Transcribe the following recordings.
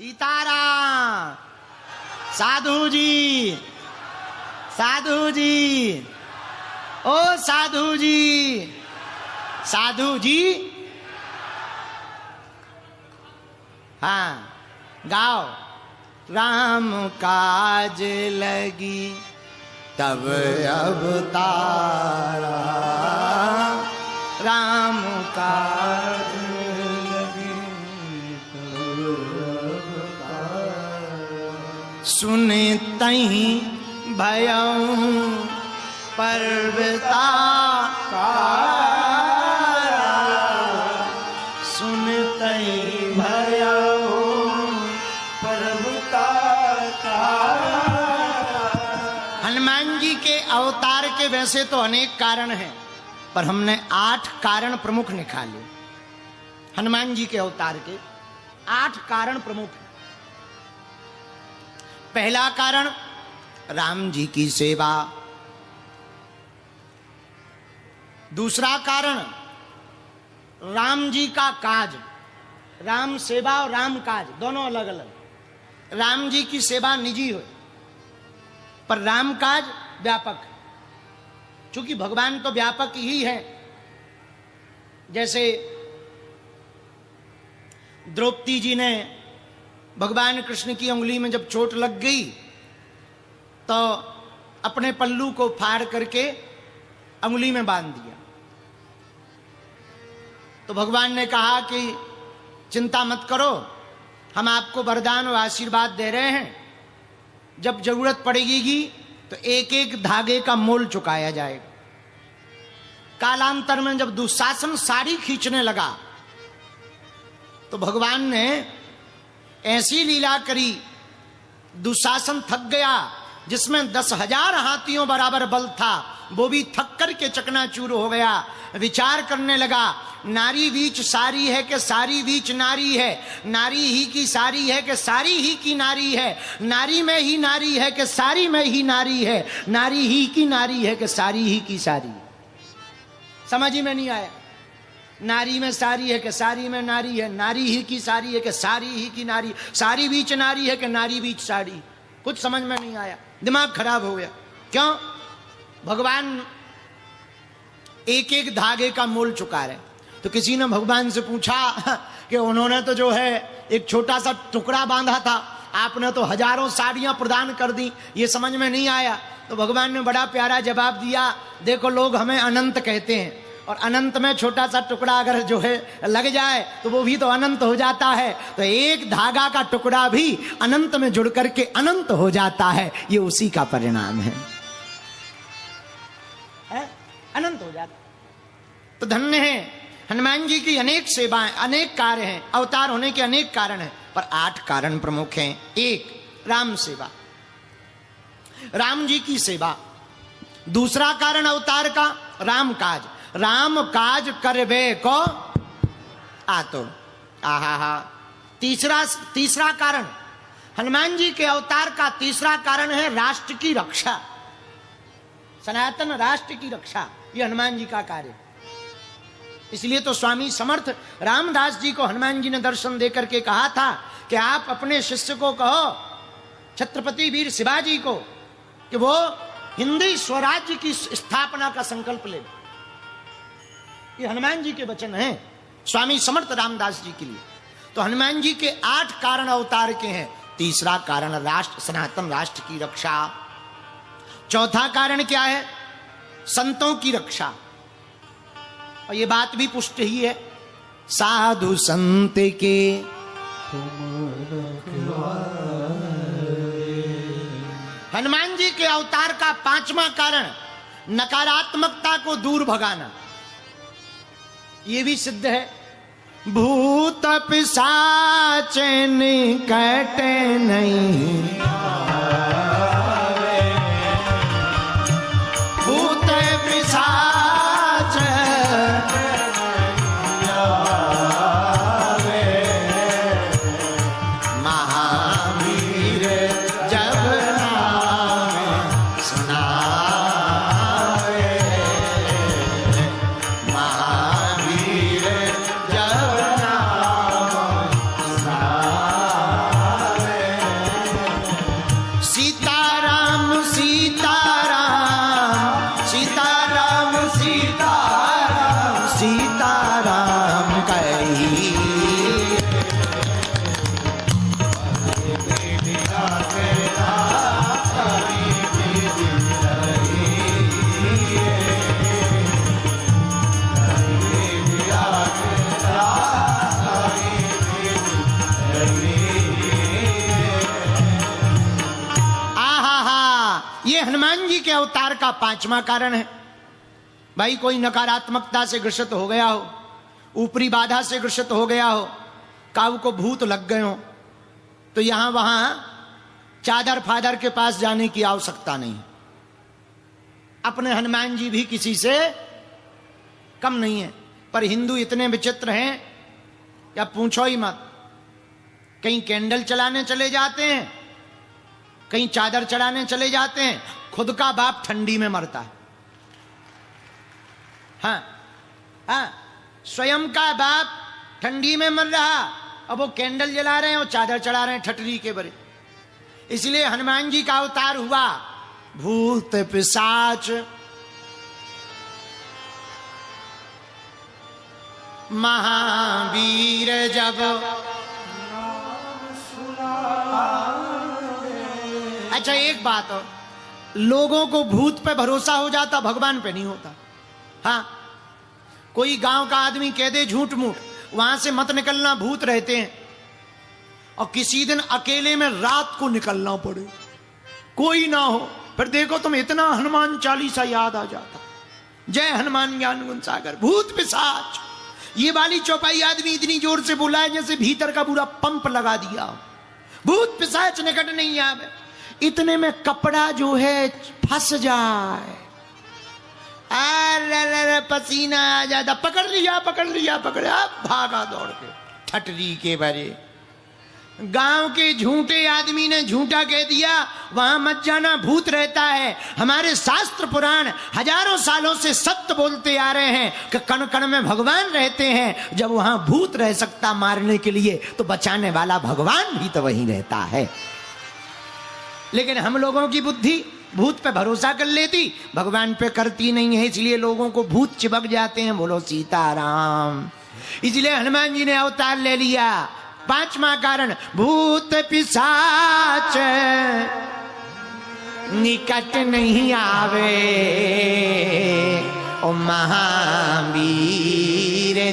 सीताराम। साधु जी, साधु जी, ओ साधु जी, साधु जी। हाँ गाओ। राम काज लगी तब अवतारा, राम काज लगी तब अवतारा। सुने तहीं भयं पर्वता सुन तहीं भयं पर्वता। हनुमान जी के अवतार के वैसे तो अनेक कारण हैं, पर हमने 8 कारण प्रमुख निकाले। हनुमान जी के अवतार के 8 कारण प्रमुख हैं। पहला कारण राम जी की सेवा। दूसरा कारण राम जी का काज। राम सेवा और राम काज दोनों अलग अलग। राम जी की सेवा निजी हो, पर राम काज व्यापक। चूंकि भगवान तो व्यापक ही है। जैसे द्रौपदी जी ने भगवान कृष्ण की उंगली में जब चोट लग गई तो अपने पल्लू को फाड़ करके उंगली में बांध दिया। तो भगवान ने कहा कि चिंता मत करो, हम आपको वरदान और आशीर्वाद दे रहे हैं, जब जरूरत पड़ेगी तो एक एक धागे का मोल चुकाया जाएगा। कालांतर में जब दुशासन साड़ी खींचने लगा तो भगवान ने ऐसी लीला करी, दुशासन थक गया, जिसमें 10,000 हाथियों बराबर बल था, वो भी थक करके चकनाचूर हो गया। विचार करने लगा, नारी बीच सारी है कि सारी बीच नारी है, नारी ही की सारी है कि सारी ही की नारी है, नारी में ही नारी है कि सारी में ही नारी है, नारी ही की नारी है कि सारी ही की सारी। समझ ही में नहीं आया। नारी में सारी है कि सारी में नारी है, नारी ही की सारी है कि सारी ही की नारी, सारी बीच नारी है कि नारी बीच साड़ी। कुछ समझ में नहीं आया, दिमाग खराब हो गया। क्यों? भगवान एक एक धागे का मोल चुका रहे। तो किसी ने भगवान से पूछा कि उन्होंने तो जो है एक छोटा सा टुकड़ा बांधा था, आपने तो हजारों साड़ियां प्रदान कर दी, ये समझ में नहीं आया। तो भगवान ने बड़ा प्यारा जवाब दिया, देखो लोग हमें अनंत कहते हैं, और अनंत में छोटा सा टुकड़ा अगर जो है लग जाए तो वो भी तो अनंत हो जाता है। तो एक धागा का टुकड़ा भी अनंत में जुड़ करके अनंत हो जाता है, ये उसी का परिणाम है, अनंत हो जाता। तो धन्य है हनुमान जी की अनेक सेवाएं, अनेक कार्य हैं, अवतार होने के अनेक कारण हैं, पर 8 कारण प्रमुख हैं। 1 राम सेवा, राम जी की सेवा। दूसरा कारण अवतार का राम काज, राम काज करबे को आतो। आहा। तीसरा कारण हनुमान जी के अवतार का तीसरा कारण है राष्ट्र की रक्षा, सनातन राष्ट्र की रक्षा। ये हनुमान जी का कार्य। इसलिए तो स्वामी समर्थ रामदास जी को हनुमान जी ने दर्शन देकर के कहा था कि आप अपने शिष्य को कहो, छत्रपति वीर शिवाजी को, कि वो हिंदी स्वराज्य की स्थापना का संकल्प ले। ये हनुमान जी के वचन हैं स्वामी समर्थ रामदास जी के लिए। तो हनुमान जी के 8 कारण अवतार के हैं। तीसरा कारण राष्ट्र, सनातन राष्ट्र की रक्षा। चौथा कारण क्या है? संतों की रक्षा। और ये बात भी पुष्ट ही है, साधु संत के हनुमान जी के अवतार का 5वां कारण नकारात्मकता को दूर भगाना। ये भी सिद्ध है, भूत पिशाच निकट नहीं, भूत पिशाच महावीर जब नाम सुनावे, महावीर जब नाम सुनावे। हनुमान जी के अवतार का 5वां कारण है। भाई कोई नकारात्मकता से ग्रसित हो गया हो, ऊपरी बाधा से ग्रसित हो गया हो, काऊ को भूत लग गए हो, तो यहां वहां चादर फादर के पास जाने की आवश्यकता नहीं। अपने हनुमान जी भी किसी से कम नहीं है। पर हिंदू इतने विचित्र हैं या पूछो ही मत। कहीं कैंडल चलाने चले जाते हैं, कहीं चादर चढ़ाने चले जाते हैं, खुद का बाप ठंडी में मरता है। हाँ, स्वयं का बाप ठंडी में मर रहा, अब वो कैंडल जला रहे हैं और चादर चढ़ा रहे हैं ठटरी के बरे। इसलिए हनुमान जी का अवतार हुआ भूत पिशाच महावीर जब अच्छा एक बात हो, लोगों को भूत पे भरोसा हो जाता, भगवान पे नहीं होता। हाँ, कोई गांव का आदमी कह दे झूठ मूठ, वहां से मत निकलना, भूत रहते हैं, और किसी दिन अकेले में रात को निकलना पड़े, कोई ना हो, फिर देखो तुम इतना हनुमान चालीसा याद आ जाता, जय हनुमान ज्ञान गुण सागर। भूत पिशाच, ये वाली चौपाई आदमी इतनी जोर से बोला है जैसे भीतर का पूरा पंप लगा दिया। भूत पिशाच निकट नहीं आवे, इतने में कपड़ा जो है फंस जाए, अरे पसीना आ जाता, पकड़ लिया, भागा दौड़ के ठटरी के बारे। गांव के झूठे आदमी ने झूठा कह दिया, वहां मत जाना, भूत रहता है। हमारे शास्त्र पुराण हजारों सालों से सत्य बोलते आ रहे हैं कि कण कण में भगवान रहते हैं। जब वहां भूत रह सकता मारने के लिए, तो बचाने वाला भगवान भी तो वहीं रहता है। लेकिन हम लोगों की बुद्धि भूत पे भरोसा कर लेती, भगवान पे करती नहीं है, इसलिए लोगों को भूत चिपक जाते हैं। बोलो सीताराम। इसलिए हनुमान जी ने अवतार ले लिया। 5वां कारण, भूत पिशाच निकट नहीं आवे, ओ महावीर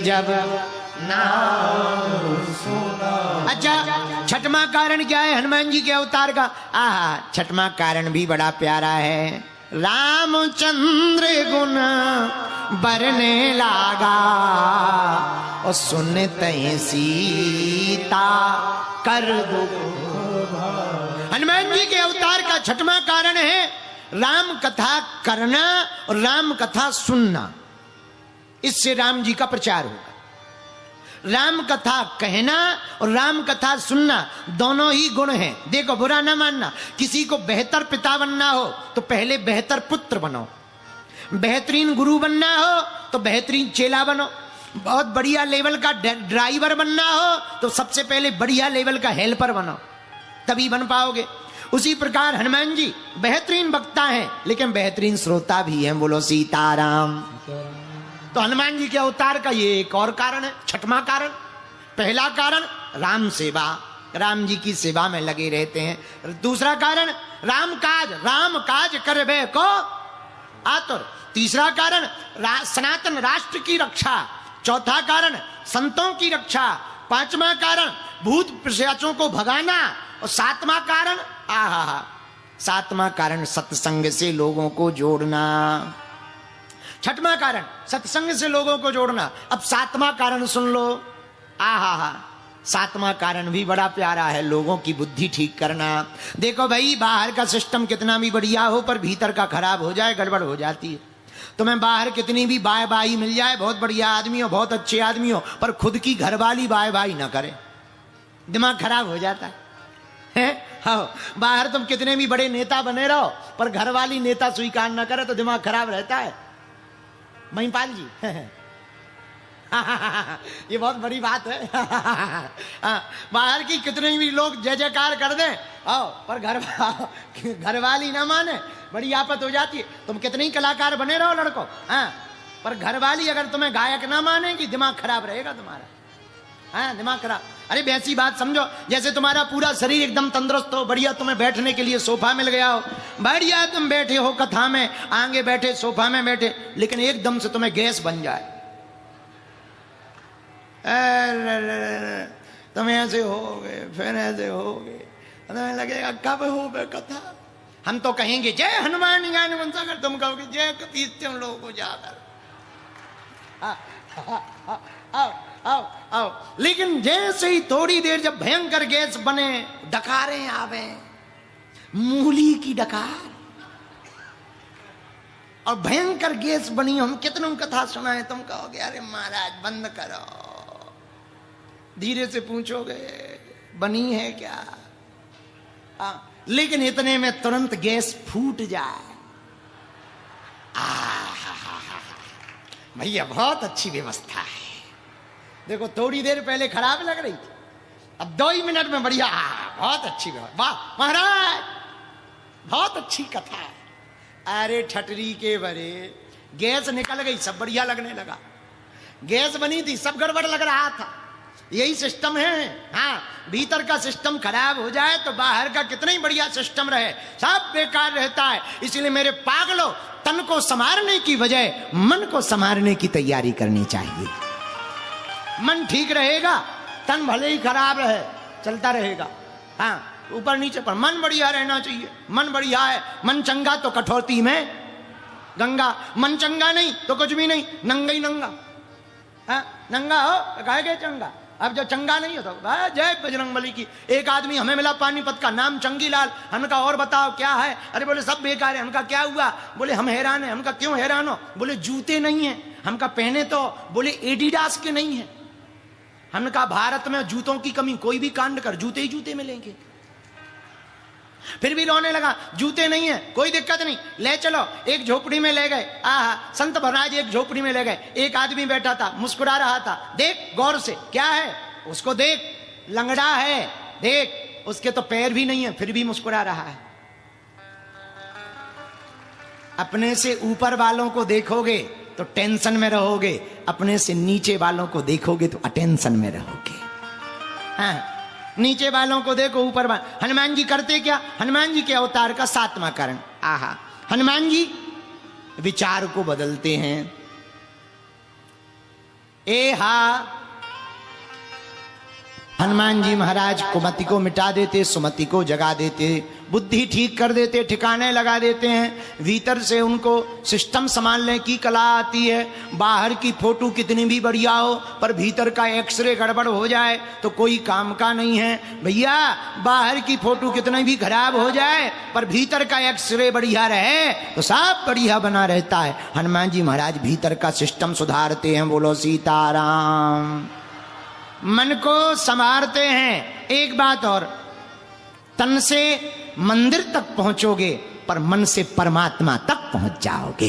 जब नाम सुना। अच्छा, 6वां कारण क्या है हनुमान जी के अवतार का? 6वां कारण भी बड़ा प्यारा है। रामचंद्र गुण बरने लागा, और सुनते सीता कर दो। हनुमान जी के अवतार का 6वां कारण है राम कथा करना और राम कथा सुनना। इससे राम जी का प्रचार होगा। राम कथा कहना और राम कथा सुनना दोनों ही गुण हैं। देखो, बुरा ना मानना, किसी को बेहतर पिता बनना हो तो पहले बेहतर पुत्र बनो, बेहतरीन गुरु बनना हो तो बेहतरीन चेला बनो, बहुत बढ़िया लेवल का ड्राइवर बनना हो तो सबसे पहले बढ़िया लेवल का हेल्पर बनो, तभी बन पाओगे। उसी प्रकार हनुमान जी बेहतरीन वक्ता हैं, लेकिन बेहतरीन श्रोता भी हैं। बोलो सीताराम। तो हनुमान जी के अवतार का ये एक और कारण है, 6वां कारण। पहला कारण राम सेवा, राम जी की सेवा में लगे रहते हैं। दूसरा कारण राम काज करबे को आतुर। तीसरा कारण सनातन राष्ट्र की रक्षा। चौथा कारण संतों की रक्षा। 5वां कारण भूत पिशाचों को भगाना। और 7वां कारण 7वां कारण सत्संग से लोगों को जोड़ना। 6वां कारण सत्संग से लोगों को जोड़ना। अब 7वां कारण सुन लो। 7वां कारण भी बड़ा प्यारा है, लोगों की बुद्धि ठीक करना। देखो भाई, बाहर का सिस्टम कितना भी बढ़िया हो, पर भीतर का खराब हो जाए, गड़बड़ हो जाती है। तुम्हें बाहर कितनी भी बाय बाई मिल जाए, बहुत बढ़िया आदमी हो, बहुत अच्छे आदमी हो, पर खुद की घरवाली बाय बाई ना करे, दिमाग खराब हो जाता है। हाँ, बाहर तुम कितने भी बड़े नेता बने रहो, पर घरवाली नेता स्वीकार ना करे तो दिमाग खराब रहता है। महिपाल जी ये बहुत बड़ी बात है। बाहर की कितने भी लोग जय जयकार कर दें, पर घरवाली ना माने, बड़ी आफत हो जाती है। तुम कितने ही कलाकार बने रहो लड़को, पर घरवाली अगर तुम्हें गायक ना मानेगी, दिमाग खराब रहेगा तुम्हारा। दिमाग खराब। अरे वैसी बात समझो, जैसे तुम्हारा पूरा शरीर एकदम तंदुरुस्त हो, बढ़िया, तुम्हें बैठने के लिए सोफा मिल गया हो, बढ़िया तुम बैठे हो कथा में, आगे बैठे, सोफा में बैठे, लेकिन एकदम से तुम्हें गैस बन जाए, तुम ऐसे हो गए, फिर ऐसे हो गए, तुम्हें लगेगा कब हो गए कथा। हम तो कहेंगे जय हनुमान ज्ञान गुण सागर, तुम कहोगे जय कपीस तुम लोगों को जाकर। आओ आओ आओ। लेकिन जैसे ही थोड़ी देर जब भयंकर गैस बने, डकारें आवे, मूली की डकार, और भयंकर गैस बनी, हम कितनों कथा सुनाए, तुम कहोगे अरे महाराज बंद करो। धीरे से पूछोगे बनी है क्या? लेकिन इतने में तुरंत गैस फूट जाए। भैया बहुत अच्छी व्यवस्था है। देखो थोड़ी देर पहले खराब लग रही थी, अब 2 ही मिनट में बढ़िया। बहुत अच्छी व्यवस्था, वाह महाराज बहुत अच्छी कथा है। अरे ठटरी के बरे, गैस निकल गई, सब बढ़िया लगने लगा। गैस बनी थी, सब गड़बड़ लग रहा था। यही सिस्टम है। हाँ, भीतर का सिस्टम खराब हो जाए तो बाहर का कितना ही बढ़िया सिस्टम रहे, सब बेकार रहता है। इसलिए मेरे पागलों, तन को संवारने की बजाय मन को संवारने की तैयारी करनी चाहिए। मन ठीक रहेगा, तन भले ही खराब रहे, चलता रहेगा। हाँ, ऊपर नीचे पर मन बढ़िया रहना चाहिए। मन बढ़िया है, मन चंगा तो कठौती में गंगा, मन चंगा नहीं तो कुछ भी नहीं, नंगा ही नंगा। हाँ, नंगा हो तो कहे गए चंगा। अब जो चंगा नहीं हो तो जय बजरंगबली की। एक आदमी हमें मिला पानीपत का, नाम चंगीलाल। हमने कहा और बताओ क्या है? अरे बोले सब बेकार है। हमका क्या हुआ? बोले हम हैरान है। हमका क्यों हैरान हो? बोले जूते नहीं है। हमका पहने तो बोले एडिडास के नहीं है। हमने कहा भारत में जूतों की कमी, कोई भी कांड कर जूते ही जूते मिलेंगे। फिर भी रोने लगा, जूते नहीं है, कोई दिक्कत नहीं, ले चलो। एक झोपड़ी में ले गए। संत महाराज एक झोपड़ी में ले गए। एक आदमी बैठा था, मुस्कुरा रहा था। देख गौर से, क्या है? उसको देख, लंगड़ा है, देख उसके तो पैर भी नहीं है, फिर भी मुस्कुरा रहा है। अपने से ऊपर वालों को देखोगे तो टेंशन में रहोगे, अपने से नीचे वालों को देखोगे तो अटेंशन में रहोगे। हाँ, नीचे वालों को देखो, ऊपर वालों। हनुमान जी करते क्या? हनुमान जी के अवतार का 7वां कारण। हनुमान जी विचार को बदलते हैं। हनुमान जी महाराज कुमति को मिटा देते, सुमति को जगा देते, बुद्धि ठीक कर देते, ठिकाने लगा देते हैं। भीतर से उनको सिस्टम संभालने की कला आती है। बाहर की फोटो कितनी भी बढ़िया हो, पर भीतर का एक्सरे गड़बड़ हो जाए तो कोई काम का नहीं है। भैया बाहर की फोटो कितनी भी खराब हो जाए, पर भीतर का एक्सरे बढ़िया रहे तो सब बढ़िया बना रहता है। हनुमान जी महाराज भीतर का सिस्टम सुधारते हैं। बोलो सीताराम। मन को संवारते हैं। एक बात और, तन से मंदिर तक पहुंचोगे पर मन से परमात्मा तक पहुंच जाओगे।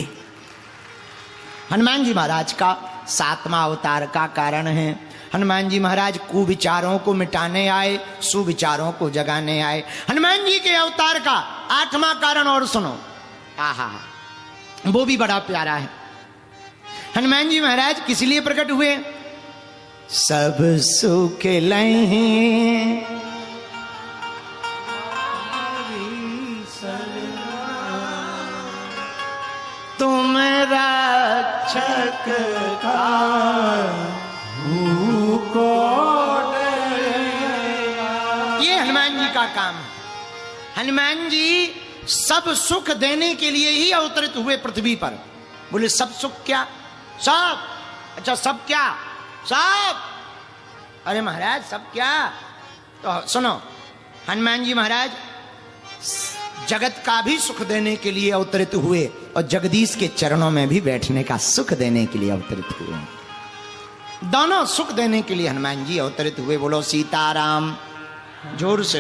हनुमान जी महाराज का 7वां अवतार का कारण है। हनुमान जी महाराज कुविचारों को मिटाने आए, सुविचारों को जगाने आए। हनुमान जी के अवतार का 8वां कारण और सुनो, वो भी बड़ा प्यारा है। हनुमान जी महाराज किस लिए प्रकट हुए? सब सुख लहें तुम रक्षक को। ये हनुमान जी का काम है। हनुमान जी सब सुख देने के लिए ही अवतरित हुए पृथ्वी पर। बोले सब सुख क्या? सब। अच्छा सब क्या? सब। अरे महाराज सब क्या? तो सुनो, हनुमान जी महाराज जगत का भी सुख देने के लिए अवतरित हुए और जगदीश के चरणों में भी बैठने का सुख देने के लिए अवतरित हुए। दोनों सुख देने के लिए हनुमान जी अवतरित हुए। बोलो सीताराम। जोर से।